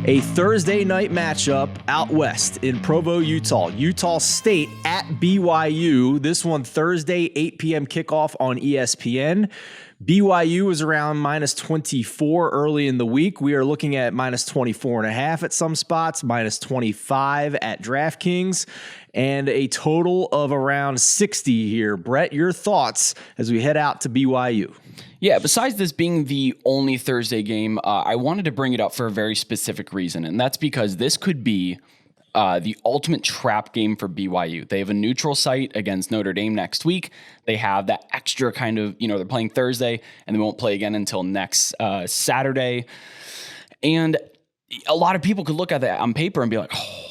A Thursday night matchup out west in Provo, Utah. Utah State at BYU. This one Thursday, 8 p.m. kickoff on ESPN. BYU is around minus 24 early in the week. We are looking at minus 24.5 at some spots, minus 25 at DraftKings, and a total of around 60 here. Brett, your thoughts as we head out to BYU? Yeah, besides this being the only Thursday game, I wanted to bring it up for a very specific reason, and that's because this could be the ultimate trap game for BYU. They have a neutral site against Notre Dame next week. They have that extra kind of, they're playing Thursday, and they won't play again until next Saturday. And a lot of people could look at that on paper and be like, oh,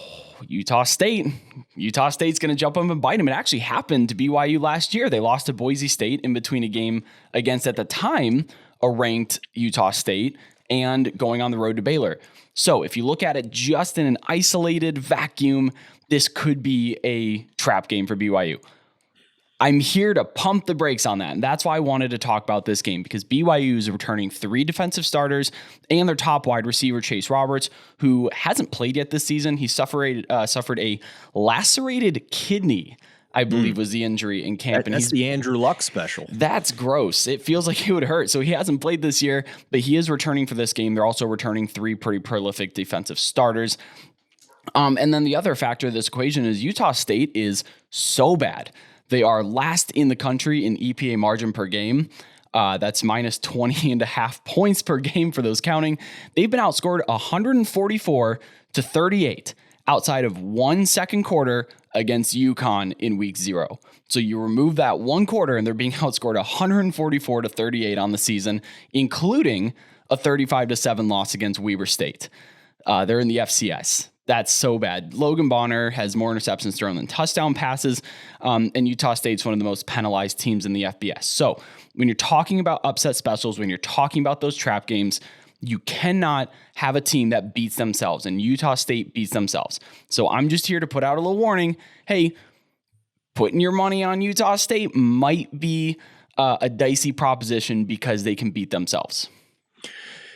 Utah State's going to jump up and bite them. It actually happened to BYU last year. They lost to Boise State in between a game against, at the time, a ranked Utah State and going on the road to Baylor. So if you look at it just in an isolated vacuum, this could be a trap game for BYU. I'm here to pump the brakes on that, and that's why I wanted to talk about this game, because BYU is returning 3 defensive starters and their top wide receiver, Chase Roberts, who hasn't played yet this season. He suffered a lacerated kidney, I believe was the injury in camp. That's the Andrew Luck special. That's gross. It feels like it would hurt. So he hasn't played this year, but he is returning for this game. They're also returning 3 pretty prolific defensive starters. And then the other factor of this equation is Utah State is so bad. They are last in the country in EPA margin per game. That's minus 20.5 points per game for those counting. They've been outscored 144-38 outside of 1 second quarter against UConn in week 0. So you remove that 1 quarter and they're being outscored 144-38 on the season, including a 35-7 loss against Weber State. They're in the FCS. That's so bad. Logan Bonner has more interceptions thrown than touchdown passes, and Utah State's one of the most penalized teams in the FBS. So when you're talking about upset specials, when you're talking about those trap games, you cannot have a team that beats themselves, and Utah State beats themselves. So I'm just here to put out a little warning. Hey, putting your money on Utah State might be a dicey proposition because they can beat themselves.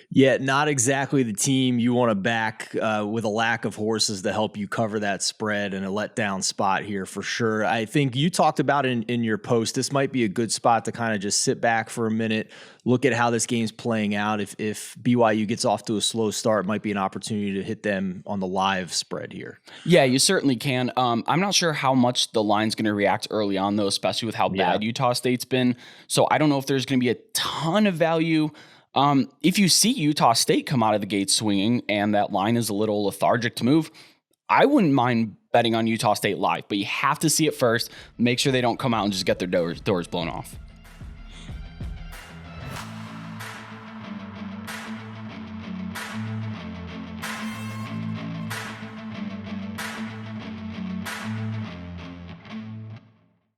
Yeah, not exactly the team you want to back with a lack of horses to help you cover that spread and a letdown spot here for sure. I think you talked about in your post, this might be a good spot to kind of just sit back for a minute, look at how this game's playing out. If BYU gets off to a slow start, it might be an opportunity to hit them on the live spread here. Yeah, you certainly can. I'm not sure how much the line's going to react early on, though, especially with how bad Utah State's been. So I don't know if there's going to be a ton of value. If you see Utah State come out of the gate swinging and that line is a little lethargic to move, I wouldn't mind betting on Utah State live, but you have to see it first. Make sure they don't come out and just get their doors blown off.